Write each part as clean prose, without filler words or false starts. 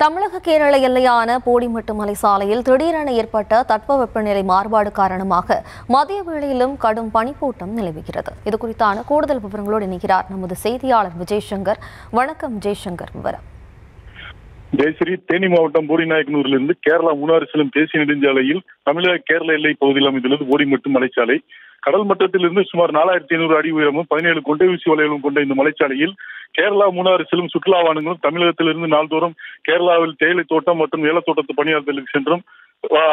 தமிழக கேரள எல்லையான போடிமெட்டு மலை சாலையில் திடீரென ஏற்பட்ட தட்பவெப்பநிலை மாறுபாடு காரணமாக மதிய வேளையிலும் கடும் பனிப்பூட்டம் நிலவுகிறது. இதுகுறித்தான கூடுதல் விவரங்களோடு இணைகிறார் நமது செய்தியாளர் விஜய்சங்கர். வணக்கம் விஜய்சங்கர். விவரம். ஜெயஸ்ரீ, தேனி மாவட்டம் போடிநாயக்கனூரிலிருந்து கேரளா மூணாறு செல்லும் தேசிய நெடுஞ்சாலையில் தமிழக கேரள எல்லை பகுதியில் அமைந்துள்ளது போடிமெட்டு மலைச்சாலை. கடல் மட்டத்திலிருந்து சுமார் 4500 அடி உயரமும் 17 கொண்டை ஊசி வளைவுகளும் கொண்ட இந்த மலைச்சாலையில் கேரளா மூணாறு செல்லும் சுற்றுலா வாகனங்களும் தமிழகத்திலிருந்து நாள்தோறும் கேரளாவில் தேயிலை தோட்டம் மற்றும் ஏலத்தோட்டத்து பணியாளர்களுக்கு சென்றும்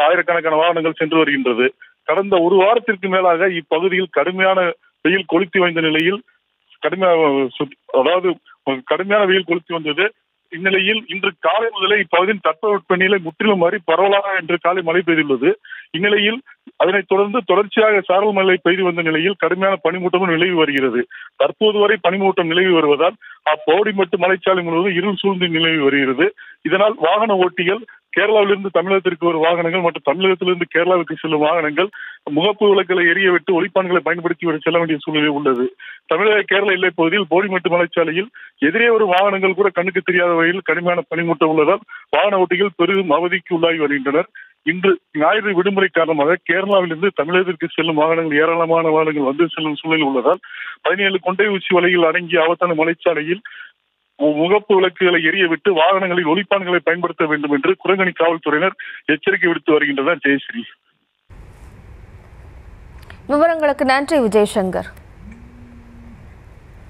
ஆயிரக்கணக்கான வாகனங்கள் சென்று வருகின்றது. கடந்த ஒரு வாரத்திற்கு மேலாக இப்பகுதியில் கடுமையான வெயில் கொளுத்தி வந்த நிலையில் கடுமையான வெயில் கொளுத்தி வந்தது. இந்நிலையில் இன்று காலை முதலே இப்பகுதியின் தட்பவெப்பநிலை முற்றிலும் மாறி பரவலாக இன்று காலை மழை பெய்துள்ளது. இந்நிலையில் அதனைத் தொடர்ந்து தொடர்ச்சியாக சாரல் மழை பெய்து வந்த நிலையில் கடுமையான பனிமூட்டமும் நிலவி வருகிறது. தற்போது வரை பனிமூட்டம் நிலவி வருவதால் அப்போடிமெட்டு மலைச்சாலை முழுவதும் இருள் சூழ்ந்து நிலவி வருகிறது. இதனால் வாகன ஓட்டிகள் கேரளாவிலிருந்து தமிழகத்திற்கு வரும் வாகனங்கள் மற்றும் தமிழகத்திலிருந்து கேரளாவுக்கு செல்லும் வாகனங்கள் முகப்பு விளக்குகளை எரிய விட்டு ஒளிப்பான்களை பயன்படுத்தி செல்ல வேண்டிய சூழ்நிலை உள்ளது. தமிழக கேரள எல்லை பகுதியில் போடிமெட்டு மலைச்சாலையில் எதிரே வரும் வாகனங்கள் கூட கண்ணுக்கு தெரியாத வகையில் கடுமையான பனிமூட்டம் உள்ளதால் வாகன ஓட்டிகள் பெரும் அவதிக்கு உள்ளாகி வருகின்றனர். இன்று ஞாயிறு விடுமுறை காரணமாக கேரளாவிலிருந்து தமிழகத்திற்கு செல்லும் வாகனங்கள் ஏராளமான வாகனங்கள் வந்து செல்லும் சூழ்நிலை உள்ளதால் 17 கொண்டை ஊசி வலையில் அடங்கிய ஆபத்தான மலைச்சாலையில் முகப்பு விளக்குகளை எரிய விட்டு வாகனங்களில் ஒளிப்பான்களை பயன்படுத்த வேண்டும் என்று குரங்கணி காவல்துறையினர் எச்சரிக்கை விடுத்து வருகின்றனர். ஜெயஸ்ரீ, விவரங்களுக்கு நன்றி விஜய்சங்கர்.